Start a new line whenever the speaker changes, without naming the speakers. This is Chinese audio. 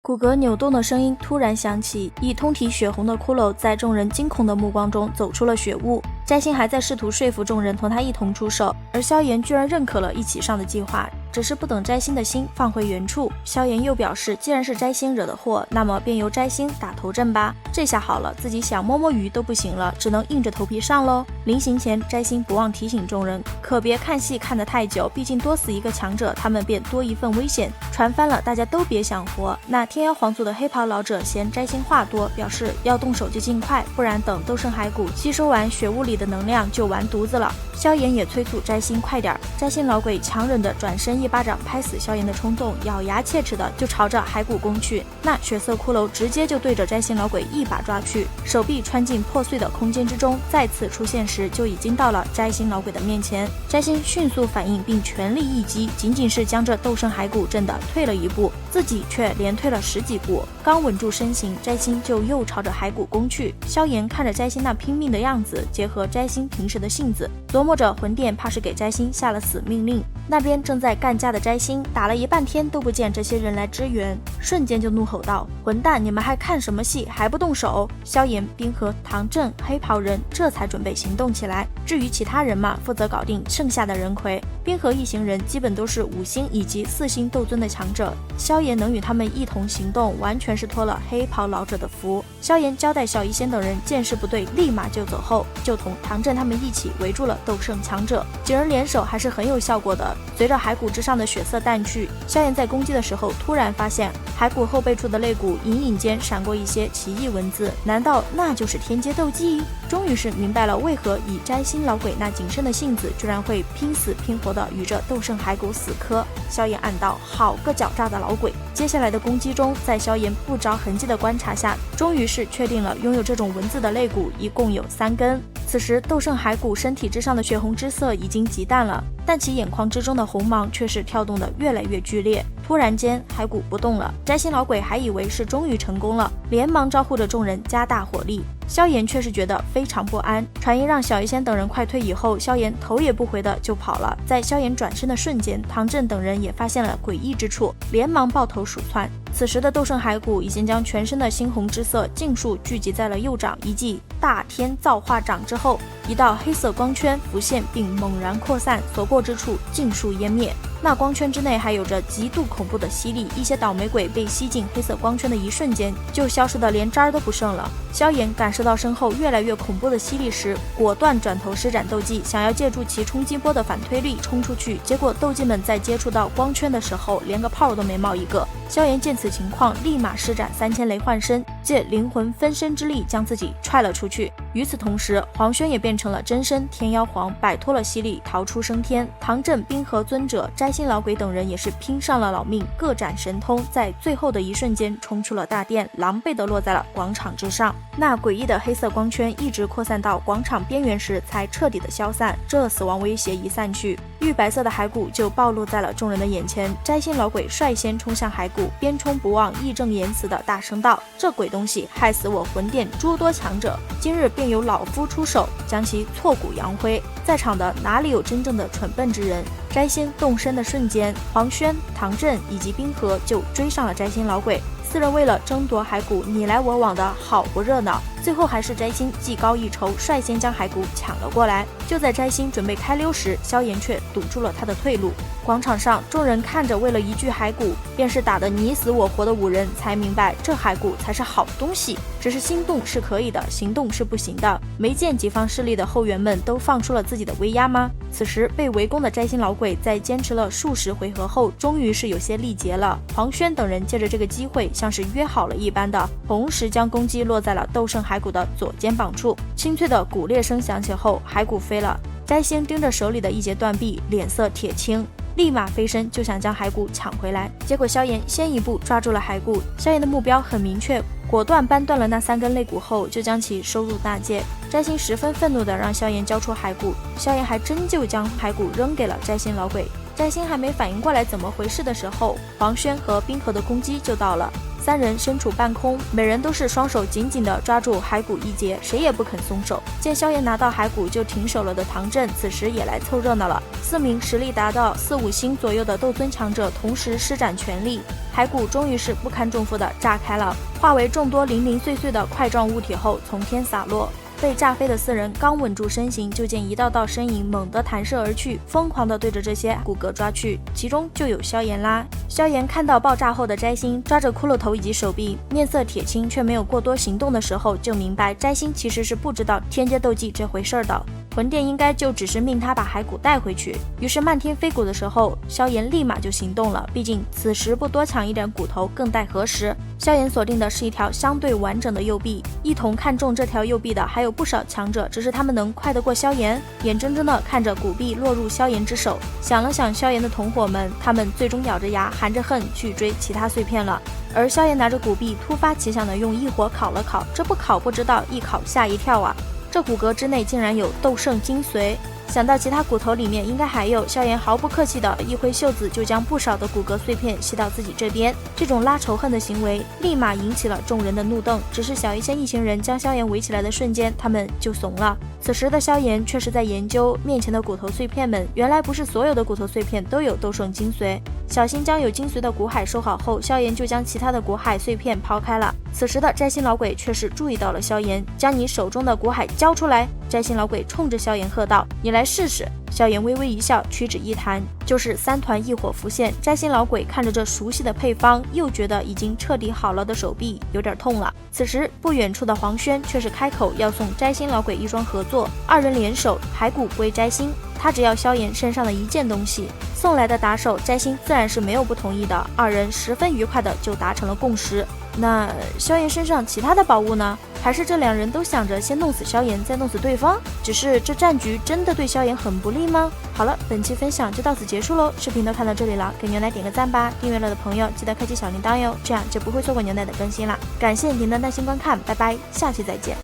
骨骼扭动的声音突然响起，一通体血红的骷髅在众人惊恐的目光中走出了血雾。摘星还在试图说服众人同他一同出手，而萧炎居然认可了一起上的计划，只是不等摘星的心放回原处。萧炎又表示，既然是摘星惹的祸，那么便由摘星打头阵吧。这下好了，自己想摸摸鱼都不行了，只能硬着头皮上喽。临行前，摘星不忘提醒众人，可别看戏看得太久，毕竟多死一个强者，他们便多一份危险。船翻了，大家都别想活。那天妖皇族的黑袍老者嫌摘星话多，表示要动手就尽快，不然等斗圣骸骨吸收完血雾里的能量就完犊子了。萧炎也催促摘星快点，摘星老鬼强忍着转身一巴掌拍死萧炎的冲动，咬牙切齿的就朝着骸骨攻去。那血色骷髅直接就对着摘星老鬼一把抓去，手臂穿进破碎的空间之中，再次出现时就已经到了摘星老鬼的面前。摘星迅速反应并全力一击，仅仅是将这斗圣骸骨震得退了一步，自己却连退了10几步。刚稳住身形，摘星就又朝着骸骨攻去。萧炎看着摘星那拼命的样子，结合摘星平时的性子，琢磨着魂殿怕是给摘星下了死命令。那边正在干架的摘星打了一半天都不见这些人来支援，瞬间就怒吼道：混蛋，你们还看什么戏，还不动手？萧炎、冰河、唐振、黑袍人这才准备行动起来。至于其他人嘛，负责搞定剩下的人魁。冰河一行人基本都是5星以及4星斗尊的强者，萧炎能与他们一同行动，完全是托了黑袍老者的福。萧炎交代小医仙等人见势不对立马就走后，就同唐振他们一起围住了斗圣强者。几人联手还是很有效果的。随着骸骨之上的血色淡去，萧炎在攻击的时候突然发现骸骨后背处的肋骨隐隐间闪过一些奇异文字，难道那就是天阶斗技？终于是明白了为何以摘星老鬼那谨慎的性子，居然会拼死拼活的与这斗圣骸骨死磕。萧炎暗道，好个狡诈的老鬼。接下来的攻击中，在萧炎不着痕迹的观察下，终于是确定了拥有这种文字的肋骨一共有3根。此时斗圣骸骨身体之上的血红之色已经极淡了，但其眼眶之中的红芒却是跳动得越来越剧烈。突然间骸骨不动了，摘星老鬼还以为是终于成功了，连忙招呼着众人加大火力。萧炎却是觉得非常不安，传音让小医仙等人快退以后，萧炎头也不回的就跑了。在萧炎转身的瞬间，唐振等人也发现了诡异之处，连忙抱头鼠窜。此时的斗圣骸骨已经将全身的猩红之色尽数聚集在了右掌，一记大天造化掌之后，一道黑色光圈浮现并猛然扩散，所过之处尽数湮灭。那光圈之内还有着极度恐怖的吸力，一些倒霉鬼被吸进黑色光圈的一瞬间就消失的连渣儿都不剩了。萧炎感受到身后越来越恐怖的吸力时，果断转头施展斗技，想要借助其冲击波的反推力冲出去，结果斗技们在接触到光圈的时候连个泡都没冒一个。萧炎见此情况，立马施展3000雷幻身，借灵魂分身之力将自己踹了出去。与此同时，黄轩也变成了真身天妖皇，摆脱了吸力逃出升天。唐振、冰河尊者、摘星老鬼等人也是拼上了老命，各展神通，在最后的一瞬间冲出了大殿，狼狈地落在了广场之上。那诡异的黑色光圈一直扩散到广场边缘时才彻底的消散，这死亡威胁一散去，玉白色的骸骨就暴露在了众人的眼前。摘星老鬼率先冲向骸骨，边冲不忘义正言辞的大声道：这鬼东西害死我魂殿诸多强者，今日便由老夫出手将其挫骨扬灰。在场的哪里有真正的蠢笨之人？摘星动身的瞬间，黄轩、唐振以及冰河就追上了摘星老鬼。4人为了争夺骸骨你来我往的好不热闹，最后还是摘星技高一筹，率先将骸骨抢了过来。就在摘星准备开溜时，萧炎却堵住了他的退路。广场上众人看着为了一具骸骨便是打得你死我活的5人，才明白这骸骨才是好东西，只是心动是可以的，行动是不行的。没见己方势力的后援们都放出了自己的威压吗？此时被围攻的摘星老鬼在坚持了数十回合后，终于是有些力竭了。黄轩等人借着这个机会，像是约好了一般的，同时将攻击落在了斗圣骸骨的左肩膀处。清脆的骨裂声响起后，骸骨飞了。摘星盯着手里的一截断臂，脸色铁青，立马飞身就想将骸骨抢回来。结果萧炎先一步抓住了骸骨，萧炎的目标很明确，果断扳断了那3根肋骨后，就将其收入纳戒。摘星十分愤怒地让萧炎交出骸骨，萧炎还真就将骸骨扔给了摘星老鬼。摘星还没反应过来怎么回事的时候，黄轩和冰河的攻击就到了。三人身处半空，每人都是双手紧紧地抓住骸骨一截，谁也不肯松手。见萧炎拿到骸骨就停手了的唐振，此时也来凑热闹了。4名实力达到4、5星左右的斗尊强者同时施展全力，骸骨终于是不堪重负地炸开了，化为众多零零碎碎的块状物体后从天洒落。被炸飞的4人刚稳住身形，就见一道道身影猛地弹射而去，疯狂地对着这些骨骼抓去，其中就有萧炎啦。萧炎看到爆炸后的摘星抓着骷髅头以及手臂，面色铁青，却没有过多行动的时候，就明白摘星其实是不知道天阶斗技这回事儿的。魂殿应该就只是命他把骸骨带回去，于是漫天飞骨的时候，萧炎立马就行动了，毕竟此时不多抢一点骨头更待何时。萧炎锁定的是一条相对完整的右臂，一同看中这条右臂的还有不少强者，只是他们能快得过萧炎？眼睁睁的看着骨臂落入萧炎之手，想了想萧炎的同伙们，他们最终咬着牙含着恨去追其他碎片了。而萧炎拿着骨臂突发奇想的用异火烤了烤，这不烤不知道，一烤吓一跳啊！这骨骼之内竟然有斗圣精髓，想到其他骨头里面应该还有，萧炎毫不客气的一挥袖子就将不少的骨骼碎片吸到自己这边。这种拉仇恨的行为立马引起了众人的怒瞪，只是小医仙一行人将萧炎围起来的瞬间，他们就怂了。此时的萧炎却是在研究面前的骨头碎片们，原来不是所有的骨头碎片都有斗圣精髓。小心将有精髓的骨骸收好后，萧炎就将其他的骨骸碎片抛开了。此时的摘星老鬼却是注意到了萧炎，将你手中的骨骸交出来。摘星老鬼冲着萧炎喝道：“你来试试。”萧炎微微一笑，屈指一弹，就是3团异火浮现。摘星老鬼看着这熟悉的配方，又觉得已经彻底好了的手臂有点痛了。此时不远处的黄轩却是开口要送摘星老鬼一桩合作，2人联手，骸骨归摘星，他只要萧炎身上的一件东西。送来的打手摘星自然是没有不同意的，2人十分愉快的就达成了共识。那萧炎身上其他的宝物呢？还是这2人都想着先弄死萧炎再弄死对方？只是这战局真的对萧炎很不利吗？好了，本期分享就到此结束喽，视频都看到这里了，给牛奶点个赞吧，订阅了的朋友记得开启小铃铛哟，这样就不会错过牛奶的更新啦。感谢您的耐心观看，拜拜，下期再见。